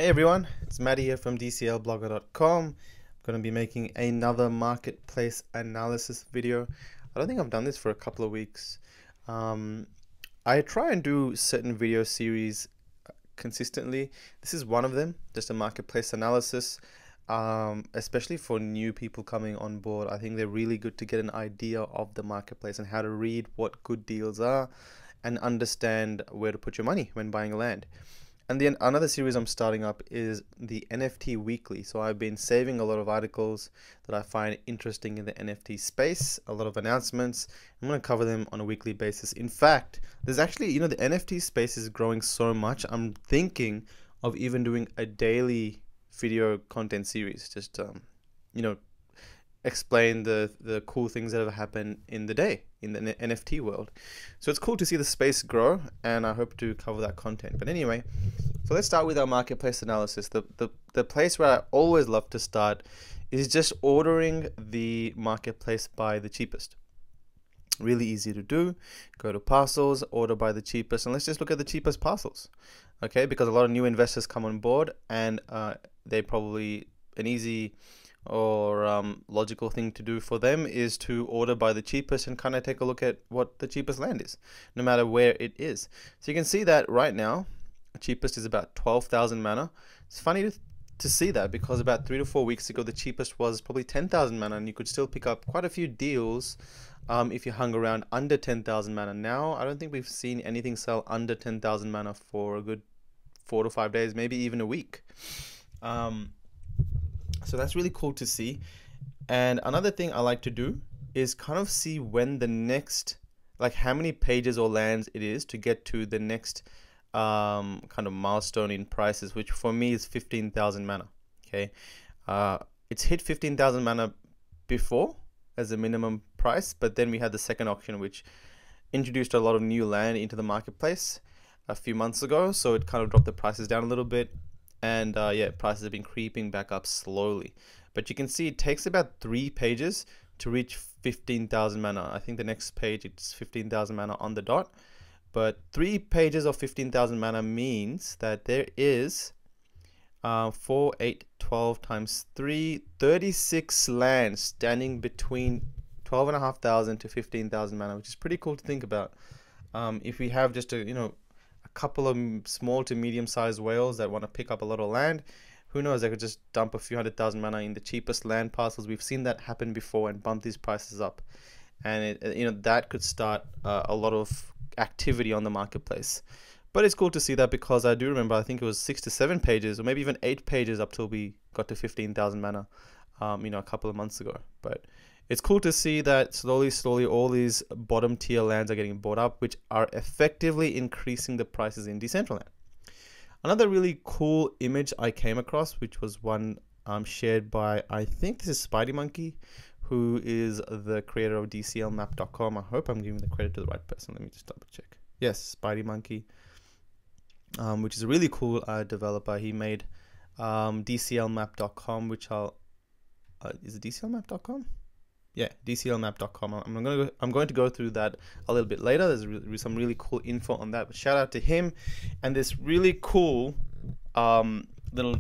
Hey everyone, it's Maddie here from DCLblogger.com. I'm going to be making another marketplace analysis video. I don't think I've done this for a couple of weeks. I try and do certain video series consistently. This is one of them, just a marketplace analysis, especially for new people coming on board. I think they're really good to get an idea of the marketplace and how to read what good deals are and understand where to put your money when buying land. And then another series I'm starting up is the NFT Weekly. So I've been saving a lot of articles that I find interesting in the NFT space, a lot of announcements. I'm going to cover them on a weekly basis. In fact, there's actually, the NFT space is growing so much. I'm thinking of even doing a daily video content series, just, explain the cool things that have happened in the day in the NFT world. So it's cool to see the space grow, and I hope to cover that content. But anyway, so let's start with our marketplace analysis. The place where I always love to start is just ordering the marketplace by the cheapest. Really easy to do. Go to Parcels, order by the cheapest, and let's just look at the cheapest parcels. Okay, because a lot of new investors come on board, and they probably an easy or logical thing to do for them is to order by the cheapest and kind of take a look at what the cheapest land is, no matter where it is. So you can see that right now, the cheapest is about 12,000 mana. It's funny to see that because about 3 to 4 weeks ago, the cheapest was probably 10,000 mana, and you could still pick up quite a few deals if you hung around under 10,000 mana. Now, I don't think we've seen anything sell under 10,000 mana for a good 4 to 5 days, maybe even a week. So that's really cool to see. And another thing I like to do is kind of see when the next, like how many pages or lands it is to get to the next kind of milestone in prices, which for me is 15,000 mana. Okay, it's hit 15,000 mana before as a minimum price, but then we had the second auction, which introduced a lot of new land into the marketplace a few months ago, so it kind of dropped the prices down a little bit. And yeah, prices have been creeping back up slowly, but you can see it takes about 3 pages to reach 15,000 mana. I think the next page it's 15,000 mana on the dot, but 3 pages of 15,000 mana means that there is 4, 8, 12 times 3, 36 lands standing between 12,500 to 15,000 mana, which is pretty cool to think about. If we have just a couple of small to medium-sized whales that want to pick up a lot of land, who knows, they could just dump a few 100,000 mana in the cheapest land parcels. We've seen that happen before and bump these prices up, and that could start a lot of activity on the marketplace. But it's cool to see that because I do remember, I think it was 6 to 7 pages or maybe even 8 pages up till we got to 15,000 mana a couple of months ago. But it's cool to see that slowly all these bottom tier lands are getting bought up, which are effectively increasing the prices in Decentraland. Another really cool image I came across, which was one shared by, I think this is Spidey Monkey, who is the creator of DCLmap.com. I hope I'm giving the credit to the right person. Let me just double check. Yes, Spidey Monkey, which is a really cool developer. He made DCLmap.com, which is it DCLmap.com? Yeah, DCLmap.com. I'm going to go through that a little bit later. There's some really cool info on that. But shout out to him and this really cool little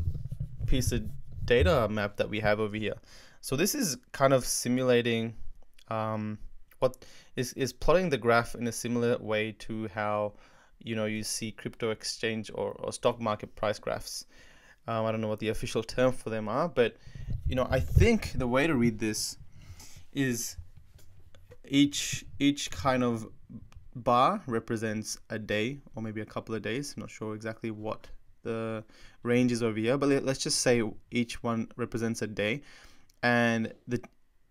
piece of data map that we have over here. So this is kind of simulating what is plotting the graph in a similar way to how you see crypto exchange or stock market price graphs. I don't know what the official term for them are, but I think the way to read this is each kind of bar represents a day or maybe a couple of days. I'm not sure exactly what the range is over here, but let's just say each one represents a day, and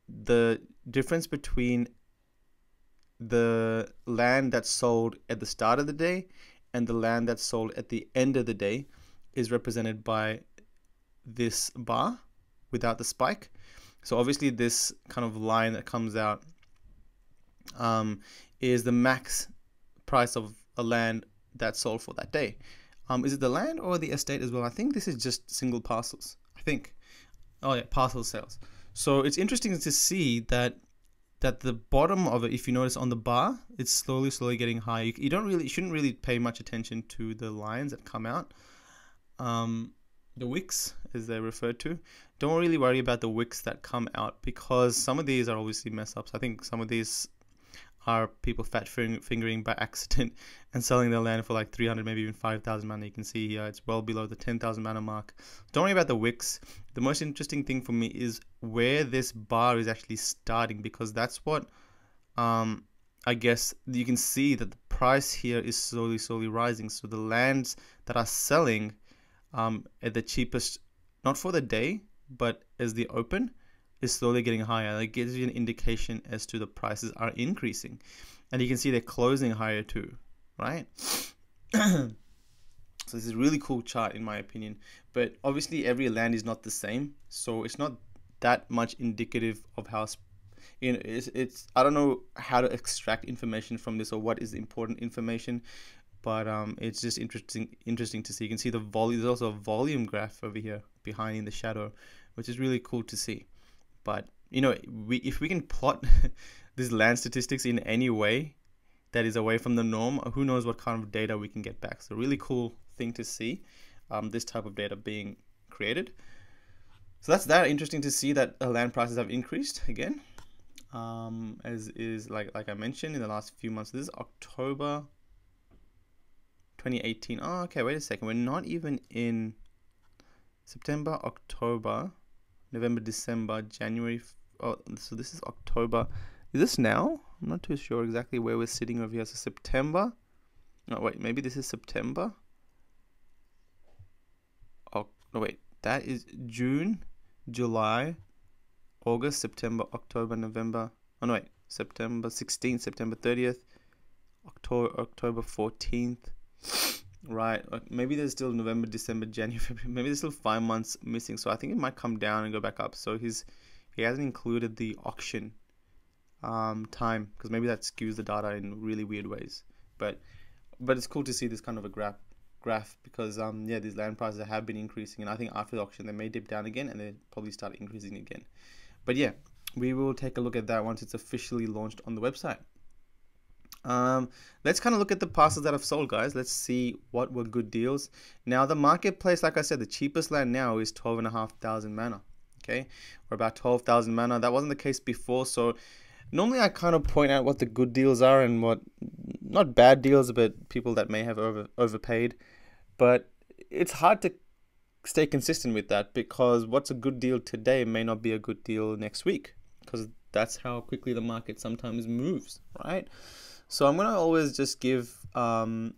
the difference between the land that's sold at the start of the day and the land that's sold at the end of the day is represented by this bar without the spike. So obviously this kind of line that comes out is the max price of a land that's sold for that day. Is it the land or the estate as well? I think this is just single parcels. I think. Oh yeah, parcel sales. So it's interesting to see that the bottom of it, if you notice on the bar, it's slowly getting higher. You shouldn't really pay much attention to the lines that come out. the wicks, as they're referred to. Don't really worry about the wicks that come out, because some of these are obviously mess ups. I think some of these are people fingering by accident and selling their land for like 300, maybe even 5,000 mana. You can see here it's well below the 10,000 mana mark. Don't worry about the wicks. The most interesting thing for me is where this bar is actually starting, because that's what I guess you can see that the price here is slowly rising. So the lands that are selling at the cheapest, not for the day, but as the open, is slowly getting higher. That gives you an indication as to the prices are increasing. And you can see they're closing higher too, right? So this is a really cool chart in my opinion. But obviously every land is not the same. So it's not that much indicative of how, you know, it's I don't know how to extract information from this or what is important information. But it's just interesting to see. You can see the volume. There's also a volume graph over here behind in the shadow, which is really cool to see. But you know, if we can plot these land statistics in any way that is away from the norm, who knows what kind of data we can get back. So really cool thing to see, this type of data being created. So that's that. Interesting to see that land prices have increased again, as is like I mentioned in the last few months. This is October 2018. Oh, okay, wait a second. We're not even in September, October, November, December, January. Oh, so this is October. Is this now? I'm not too sure exactly where we're sitting over here. So September. No, wait, maybe this is September. Oh, no, wait. That is June, July, August, September, October, November. Oh, no, wait. September 16th, September 30th, October 14th. Right, maybe there's still November, December, January, February. Maybe there's still 5 months missing. So I think it might come down and go back up. So he hasn't included the auction time, because maybe that skews the data in really weird ways. But it's cool to see this kind of a graph because yeah, these land prices have been increasing, and I think after the auction they may dip down again and then probably start increasing again. But yeah, we will take a look at that once it's officially launched on the website. Let's kind of look at the parcels that have sold, guys. Let's see what were good deals. Now the marketplace, like I said, the cheapest land now is 12,500 mana. Okay, or about 12,000 mana. That wasn't the case before. So normally I kind of point out what the good deals are and what not bad deals, but people that may have overpaid. But it's hard to stay consistent with that, because what's a good deal today may not be a good deal next week, because that's how quickly the market sometimes moves, right? So I'm gonna always just give I'm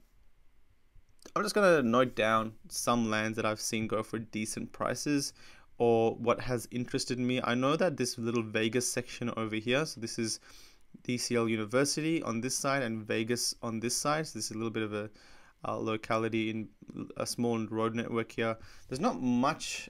just gonna note down some lands that I've seen go for decent prices, or what has interested me. I know that this little Vegas section over here, so this is DCL University on this side and Vegas on this side. So this is a little bit of a locality in a small road network here. There's not much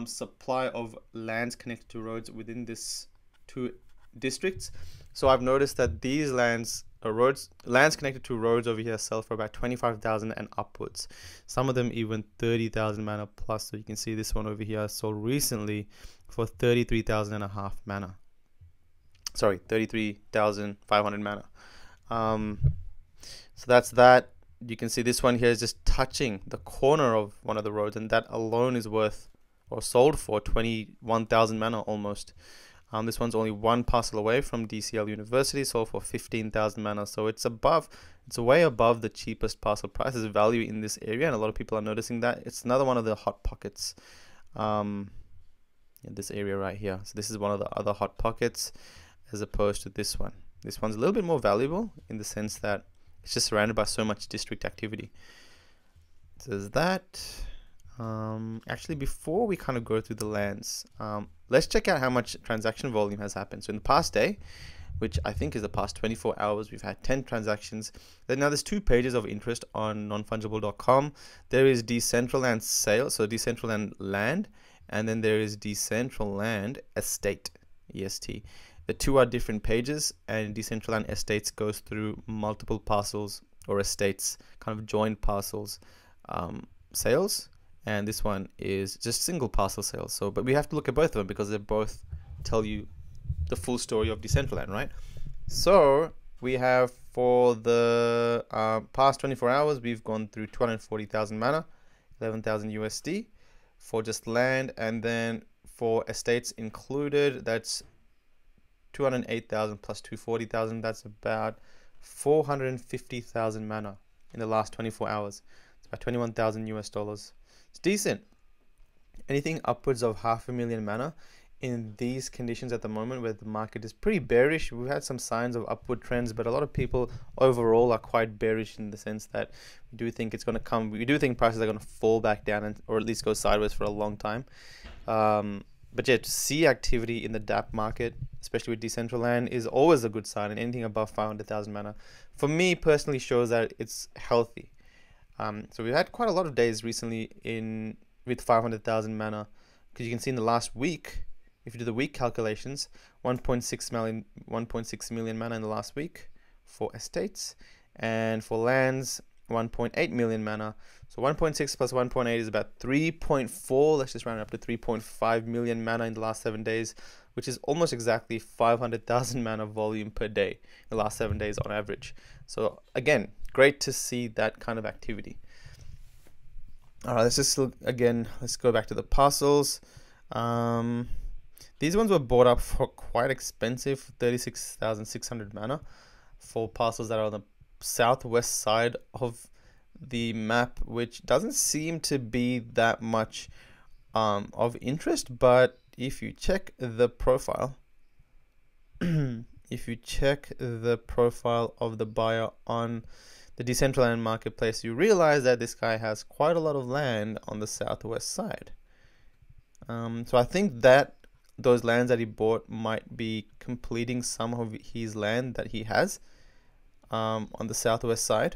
supply of lands connected to roads within this two districts. So I've noticed that these lands connected to roads over here sell for about 25,000 and upwards. Some of them even 30,000 mana plus. So you can see this one over here sold recently for 33,000 and a half mana. Sorry, 33,500 mana. So that's that. You can see this one here is just touching the corner of one of the roads, and that alone is worth, or sold for, 21,000 mana almost. This one's only one parcel away from DCL University, sold for 15,000 mana. So it's way above the cheapest parcel prices value in this area, and a lot of people are noticing that. It's another one of the hot pockets in this area right here. So this is one of the other hot pockets as opposed to this one. This one's a little bit more valuable in the sense that it's just surrounded by so much district activity. So there's that. Actually, before we kind of go through the lands, let's check out how much transaction volume has happened. So in the past day, which I think is the past 24 hours, we've had 10 transactions. Now there's 2 pages of interest on nonfungible.com. There is Decentraland sale, so Decentraland land, and then there is Decentraland estate, EST. The 2 are different pages, and Decentraland estates goes through multiple parcels or estates, kind of joint parcels sales. And this one is just single parcel sales. So, but we have to look at both of them because they both tell you the full story of Decentraland, right? So we have, for the past 24 hours, we've gone through 240,000 mana, 11,000 USD. for just land, and then for estates included, that's 208,000 plus 240,000. That's about 450,000 mana in the last 24 hours. It's about 21,000 US dollars. It's decent. Anything upwards of 500,000 mana in these conditions at the moment, where the market is pretty bearish. We've had some signs of upward trends, but a lot of people overall are quite bearish in the sense that we do think it's going to come. We do think prices are going to fall back down, or at least go sideways for a long time. But yeah, to see activity in the DApp market, especially with Decentraland, is always a good sign. And anything above 500,000 mana, for me personally, shows that it's healthy. So we've had quite a lot of days recently with 500,000 mana, because you can see in the last week, if you do the week calculations, 1.6 million mana in the last week for estates, and for lands 1.8 million mana. So 1.6 plus 1.8 is about 3.4. Let's just round it up to 3.5 million mana in the last 7 days, which is almost exactly 500,000 mana volume per day in the last 7 days on average. So again, great to see that kind of activity. All right, let's just look again. Let's go back to the parcels. These ones were bought up for quite expensive, 36,600 mana for parcels that are on the southwest side of the map, which doesn't seem to be that much of interest. But if you check the profile, if you check the profile of the buyer on the Decentraland marketplace, you realize that this guy has quite a lot of land on the southwest side. So I think that those lands that he bought might be completing some of his land that he has on the southwest side,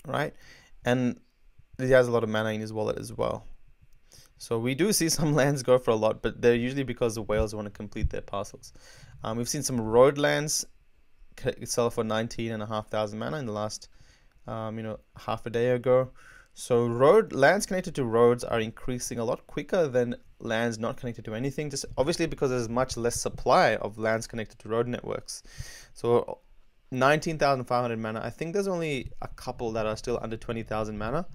right? And he has a lot of mana in his wallet as well. So we do see some lands go for a lot, but they're usually because the whales want to complete their parcels. We've seen some road lands sell for 19,500 mana in the last half a day ago. So lands connected to roads are increasing a lot quicker than lands not connected to anything, just obviously because there's much less supply of lands connected to road networks. So 19,500 mana, I think there's only a couple that are still under 20,000 mana,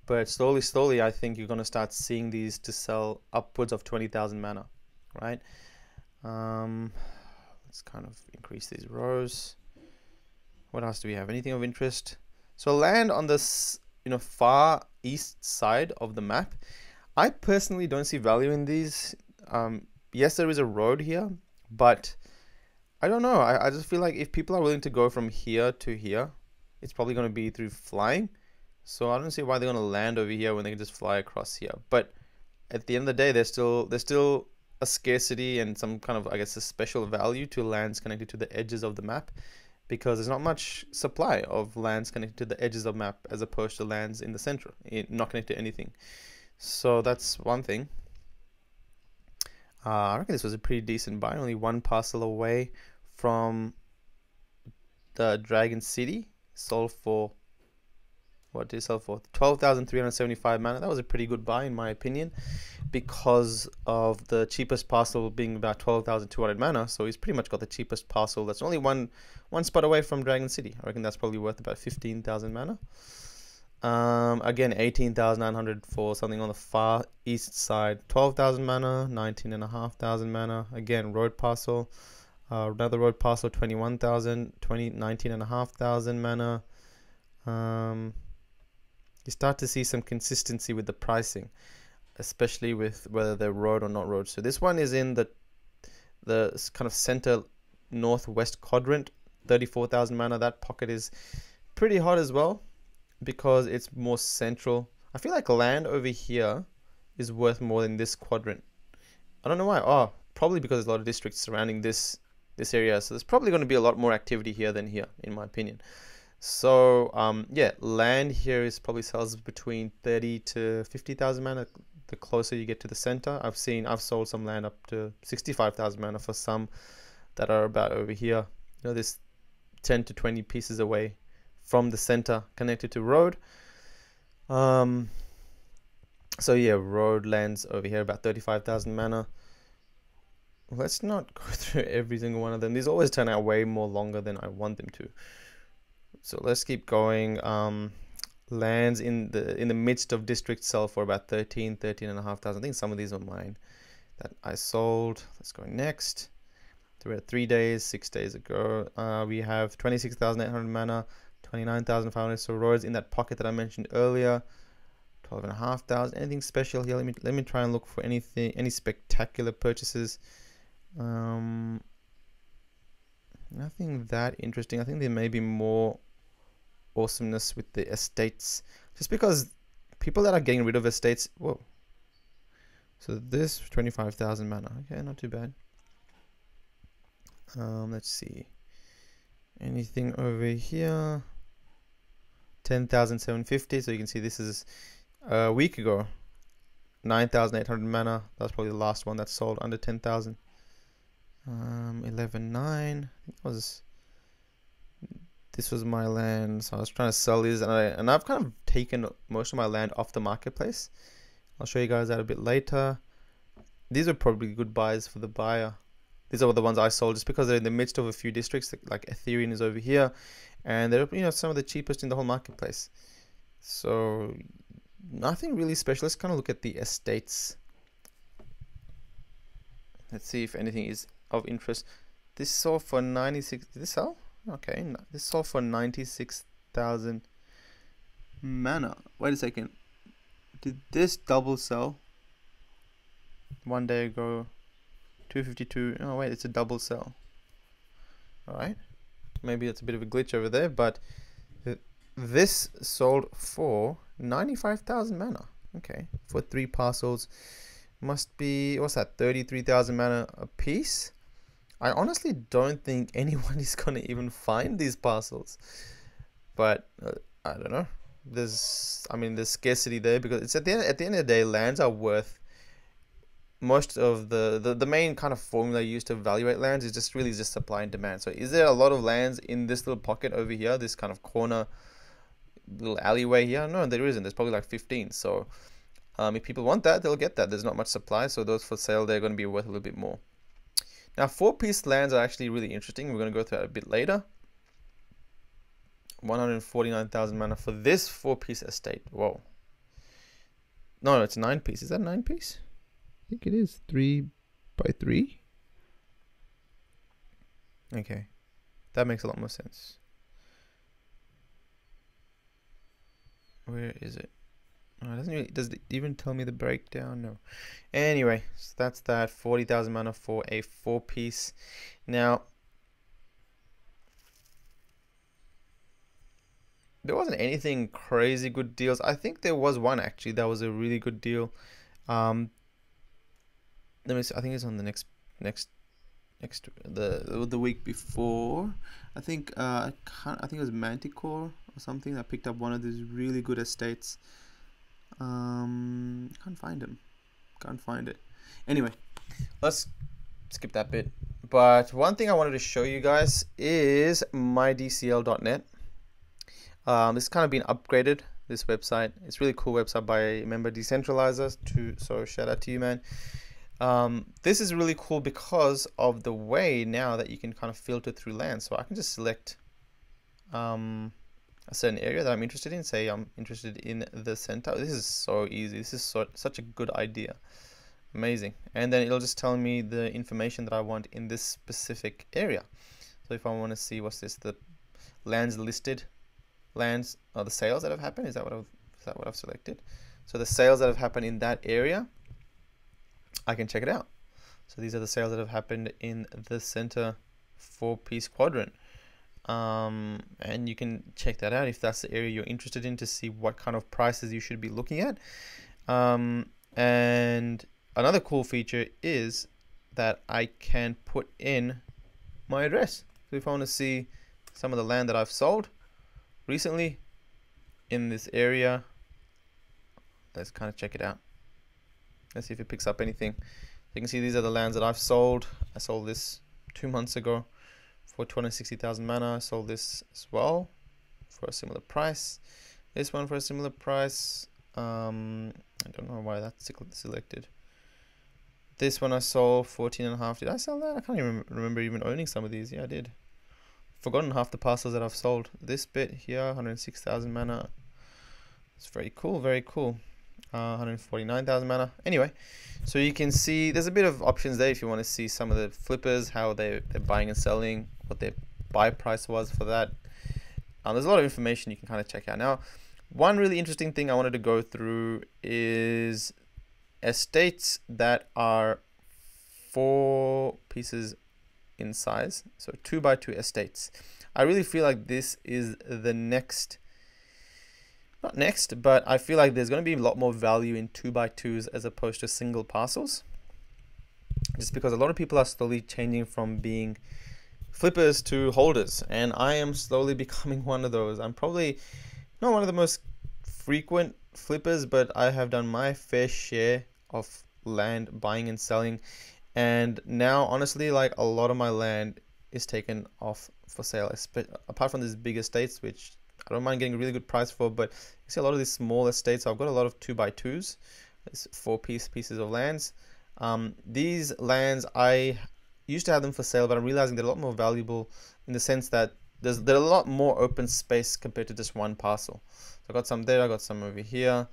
but slowly I think you're going to start seeing these to sell upwards of 20,000 mana, right? Let's kind of increase these rows. What else do we have? Anything of interest? So land on this far east side of the map, I personally don't see value in these. Yes, there is a road here, but I don't know. I just feel like if people are willing to go from here to here, it's probably going to be through flying. So I don't see why they're going to land over here when they can just fly across here. But at the end of the day, there's still a scarcity and some kind of, I guess, a special value to lands connected to the edges of the map, because there's not much supply of lands connected to the edges of the map as opposed to lands in the center, not connected to anything. So that's one thing. I reckon this was a pretty decent buy, only one parcel away from the Dragon City. Sold for, what did it sell for? 12,375 mana. That was a pretty good buy in my opinion, because of the cheapest parcel being about 12,200 mana. So he's pretty much got the cheapest parcel. That's only one spot away from Dragon City. I reckon that's probably worth about 15,000 mana. Again, 18,900 for something on the far east side. 12,000 mana, 19,500 mana. Again, road parcel. Another road parcel, 21,000, 19,500 mana. You start to see some consistency with the pricing, especially with whether they're road or not road. So this one is in the kind of center northwest quadrant, 34,000 mana. That pocket is pretty hot as well, because it's more central. I feel like land over here is worth more than this quadrant. I don't know why. Oh, probably because there's a lot of districts surrounding this area. So there's probably going to be a lot more activity here than here, in my opinion. So yeah, land here is probably sells between 30 to 50,000 mana. The closer you get to the center, I've sold some land up to 65,000 mana for some that are about over here. This 10 to 20 pieces away from the center connected to road. So yeah, road lands over here about 35,000 mana. Let's not go through every single one of them. These always turn out way more longer than I want them to. So let's keep going. lands in the midst of district sell for about 13,500. I think some of these are mine that I sold. Let's go next. So we're at 3 days, 6 days ago. We have 26,800 mana, 29,500 Soroids in that pocket that I mentioned earlier. 12,500. Anything special here? Let me try and look for any spectacular purchases. Nothing that interesting. I think there may be more awesomeness with the estates, just because people that are getting rid of estates. Whoa. So this 25,000 mana. Okay, not too bad. Let's see. Anything over here? 10,750. So you can see this is a week ago. 9,800 mana. That's probably the last one that sold under 10,000. 11.9. This was my land. So I was trying to sell these, and I've kind of taken most of my land off the marketplace. I'll show you guys that a bit later. These are probably good buys for the buyer. These are the ones I sold just because they're in the midst of a few districts. Like Ethereum is over here, and they're some of the cheapest in the whole marketplace. So nothing really special. Let's kind of look at the estates. Let's see if anything is of interest. This sold for 96. Did this sell? Okay, this sold for 96,000 mana. Wait a second. Did this double sell? 1 day ago. 252. Oh wait, it's a double sell. Alright, maybe it's a bit of a glitch over there, but this sold for 95,000 mana. Okay, for 3 parcels. Must be, what's that, 33,000 mana a piece. I honestly don't think anyone is gonna even find these parcels, but I don't know. There's scarcity there, because it's at the end of the day, lands are worth most of the main kind of formula used to evaluate lands is just really just supply and demand. So is there a lot of lands in this little pocket over here, this kind of corner little alleyway here? No, there isn't. There's probably like 15. So if people want that, they'll get that. There's not much supply, so those for sale, they're going to be worth a little bit more. Now 4-piece lands are actually really interesting. We're going to go through that a bit later. 149,000 mana for this 4-piece estate. Whoa. No, it's 9-piece. Is that 9-piece? I think it is 3 by 3. Okay, that makes a lot more sense. Where is it? Oh, it doesn't really, does it even tell me the breakdown? No. Anyway, so that's that. 40,000 mana for a 4-piece. Now, there wasn't anything crazy good deals. I think there was one actually that was a really good deal. Let me see. I think it's on the next the week before. I think I think it was Manticore or something that picked up one of these really good estates. Can't find him. Can't find it. Anyway, let's skip that bit. But one thing I wanted to show you guys is mydcl.net. This has kind of been upgraded. This website. It's a really cool website by a member Decentralandnet. So shout out to you, man. This is really cool because of the way now that you can kind of filter through land. So I can just select a certain area that I'm interested in. Say I'm interested in the center. This is so easy. This is such a good idea. Amazing. And then it'll just tell me the information that I want in this specific area. So if I want to see, what's this, the lands listed, lands, or the sales that have happened, is that what I've selected? So the sales that have happened in that area, I can check it out. So these are the sales that have happened in the center 4-piece quadrant. And you can check that out if that's the area you're interested in, to see what kind of prices you should be looking at. And another cool feature is that I can put in my address. So if I want to see some of the land that I've sold recently in this area, let's kind of check it out. Let's see if it picks up anything. You can see these are the lands that I've sold. I sold this 2 months ago for 260,000 mana. I sold this as well for a similar price. This one for a similar price. I don't know why that's selected. This one I sold 14.5. Did I sell that? I can't even remember even owning some of these. Yeah, I did. Forgotten half the parcels that I've sold. This bit here, 106,000 mana. It's very cool, very cool. 149,000 mana. Anyway, so you can see there's a bit of options there if you want to see some of the flippers, how they're buying and selling, what their buy price was for that. There's a lot of information you can kind of check out. Now, one really interesting thing I wanted to go through is estates that are 4 pieces in size, so 2x2 estates. I really feel like this is the next, not next, but I feel like there's going to be a lot more value in 2x2s as opposed to single parcels, just because a lot of people are slowly changing from being flippers to holders, and I am slowly becoming one of those. I'm probably not one of the most frequent flippers, but I have done my fair share of land buying and selling, and now honestly, like, a lot of my land is taken off for sale, apart from these big estates, which I don't mind getting a really good price for. But you see a lot of these small estates, I've got a lot of 2x2s, it's 4 pieces of lands. These lands, I used to have them for sale, but I'm realizing they're a lot more valuable in the sense that there's a lot more open space compared to just one parcel. So I got some there, I got some over here.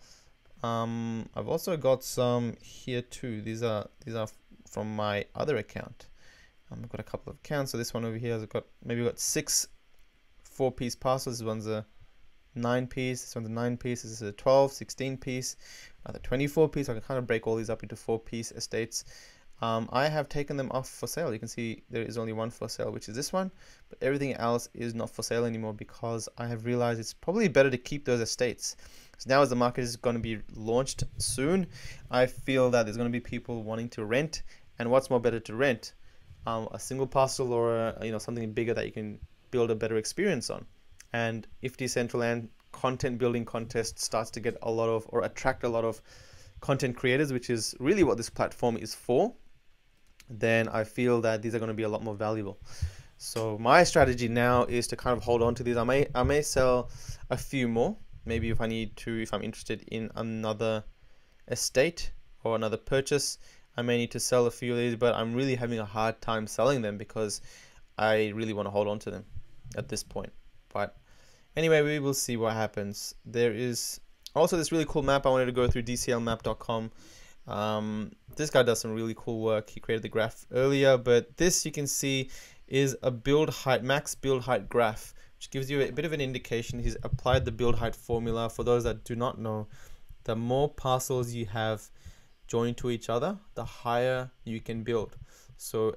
I've also got some here too. These are from my other account. I've got a couple of accounts. So this one over here has got, maybe got 6 4-piece parcels. This one's a 9-piece. This one's a 9-piece. This is a 12, 16-piece. Another 24-piece. I can kind of break all these up into 4-piece estates. I have taken them off for sale. You can see there is only one for sale, which is this one, but everything else is not for sale anymore because I have realized it's probably better to keep those estates. So now, as the market is going to be launched soon, I feel that there's going to be people wanting to rent, and what's more better to rent? A single parcel or something bigger that you can build a better experience on. And if Decentraland content building contest starts to get a lot of, or attract a lot of content creators, which is really what this platform is for, then I feel that these are going to be a lot more valuable. So my strategy now is to kind of hold on to these. I may sell a few more, maybe if I need to, if I'm interested in another estate or another purchase. I may need to sell a few of these, but I'm really having a hard time selling them because I really want to hold on to them at this point. But anyway, we will see what happens. There is also this really cool map I wanted to go through, dclmap.com. This guy does some really cool work. He created the graph earlier, but this, you can see, is a build height, max build height graph, which gives you a bit of an indication. He's applied the build height formula. For those that do not know, the more parcels you have joined to each other, the higher you can build. So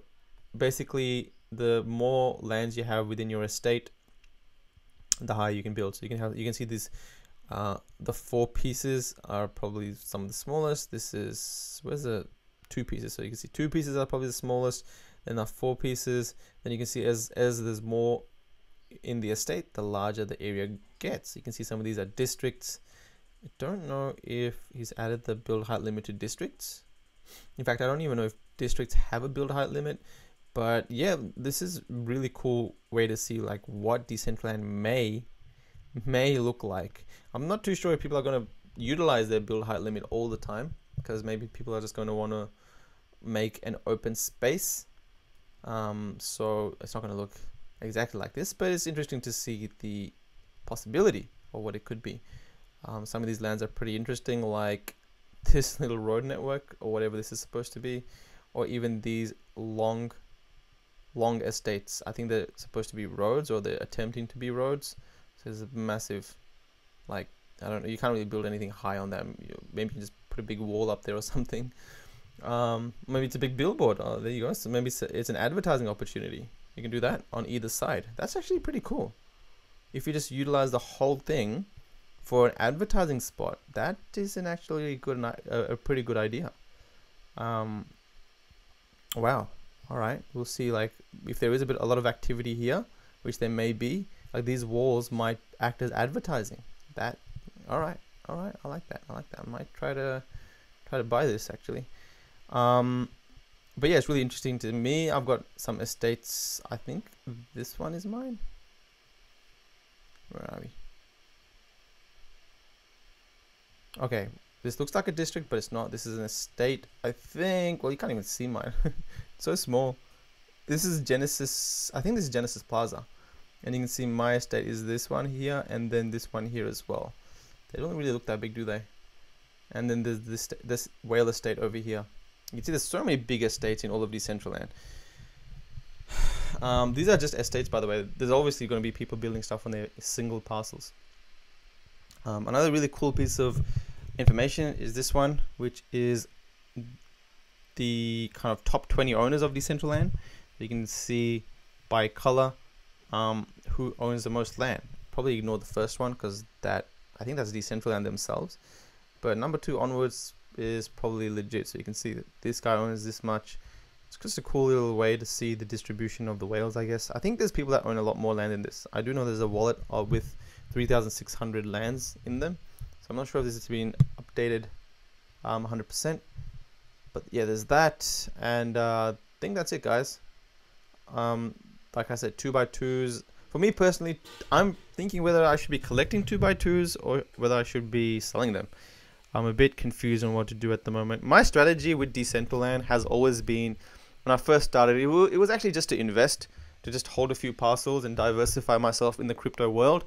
basically, the more lands you have within your estate, the higher you can build. So you can see these, the 4 pieces are probably some of the smallest. This is, where's the 2 pieces? So you can see 2 pieces are probably the smallest, then the 4 pieces. Then you can see as there's more in the estate, the larger the area gets. You can see some of these are districts. I don't know if he's added the build height limit to districts. In fact, I don't even know if districts have a build height limit. But yeah, this is really cool way to see like what Decentraland may look like. I'm not too sure if people are going to utilize their build height limit all the time, because maybe people are just going to want to make an open space. So it's not going to look exactly like this, but it's interesting to see the possibility of what it could be. Some of these lands are pretty interesting, like this little road network or whatever this is supposed to be, or even these long estates. I think they're supposed to be roads, or they're attempting to be roads. So there's a massive, like, I don't know, you can't really build anything high on them. Maybe you can just put a big wall up there or something. Maybe it's a big billboard. Oh, there you go. So maybe it's an advertising opportunity. You can do that on either side. That's actually pretty cool. If you just utilize the whole thing for an advertising spot, that is actually a pretty good idea. Wow. All right, we'll see. Like, if there is a lot of activity here, which there may be, like these walls might act as advertising. That, all right. I like that. I might try to buy this actually. But yeah, it's really interesting to me. I've got some estates. I think this one is mine. Where are we? Okay, this looks like a district, but it's not. This is an estate, I think. Well, you can't even see mine. It's so small. This is Genesis. I think this is Genesis Plaza. And you can see my estate is this one here, and then this one here as well. They don't really look that big, do they? And then there's this whale estate over here. You can see there's so many big estates in all of Decentraland. These are just estates, by the way. There's obviously going to be people building stuff on their single parcels. Another really cool piece of information is this one, which is the kind of top 20 owners of Decentraland. You can see by color who owns the most land. Probably ignore the first one because I think that's Decentraland themselves. But number 2 onwards is probably legit. So you can see that this guy owns this much. It's just a cool little way to see the distribution of the whales, I guess. I think there's people that own a lot more land than this. I do know there's a wallet with 3,600 lands in them. So I'm not sure if this has been updated 100%. But yeah, there's that. And I think that's it, guys. Like I said, 2x2s. For me personally, I'm thinking whether I should be collecting 2x2s or whether I should be selling them. I'm a bit confused on what to do at the moment. My strategy with Decentraland has always been, when I first started, it was actually just to invest, to just hold a few parcels and diversify myself in the crypto world.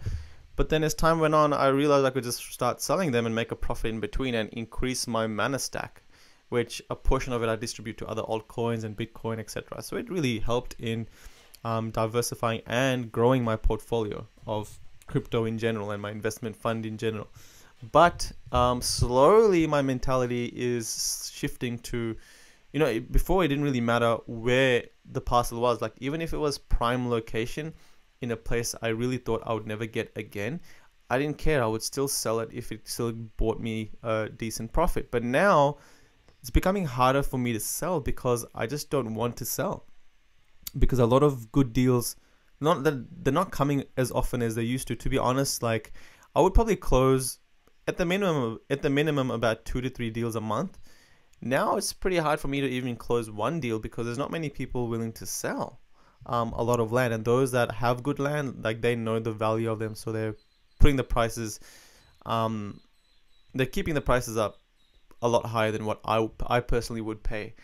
But then as time went on, I realized I could just start selling them and make a profit in between and increase my mana stack, which a portion of it I distribute to other altcoins and Bitcoin, etc. So it really helped in diversifying and growing my portfolio of crypto in general and my investment fund in general. But slowly my mentality is shifting to, you know, before it didn't really matter where the parcel was. Like even if it was prime location in a place I really thought I would never get again, I didn't care. I would still sell it if it still bought me a decent profit. But now it's becoming harder for me to sell because I just don't want to sell, because a lot of good deals, they're not coming as often as they used to. To be honest, like I would probably close at the minimum about 2 to 3 deals a month. Now it's pretty hard for me to even close one deal because there's not many people willing to sell a lot of land, and those that have good land, like they know the value of them, so they're putting the prices, they're keeping the prices up a lot higher than what I personally would pay.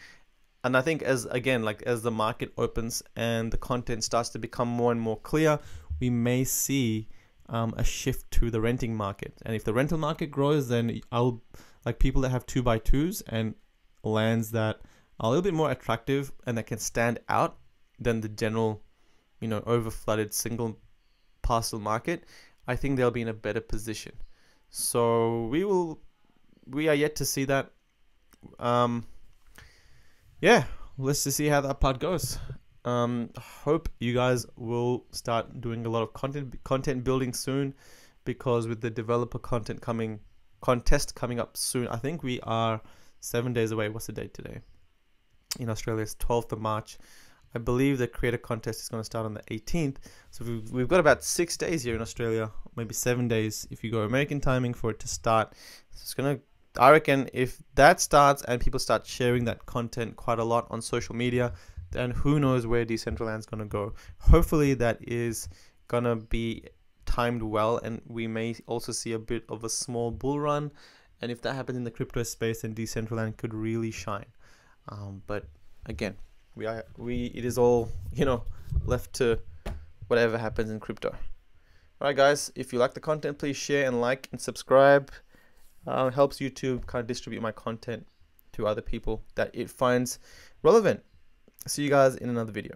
And I think as the market opens and the content starts to become more and more clear, we may see a shift to the renting market. And if the rental market grows, then I'll like people that have 2x2s and lands that are a little bit more attractive and that can stand out than the general, you know, over flooded single parcel market. I think they'll be in a better position. So we are yet to see that. Yeah, let's just see how that part goes. Hope you guys will start doing a lot of content building soon, because with the developer contest coming up soon, I think we are 7 days away. What's the date today? In Australia, it's 12th of March. I believe the creator contest is going to start on the 18th. So we've got about 6 days here in Australia, maybe 7 days if you go American timing for it to start. It's going to, I reckon if that starts and people start sharing that content quite a lot on social media, then who knows where Decentraland's going to go. Hopefully that is going to be timed well, and we may also see a bit of a small bull run. And if that happens in the crypto space, then Decentraland could really shine. But again, it is all, you know, left to whatever happens in crypto. All right, guys, if you like the content, please share and like and subscribe. It helps YouTube kind of distribute my content to other people that it finds relevant. See you guys in another video.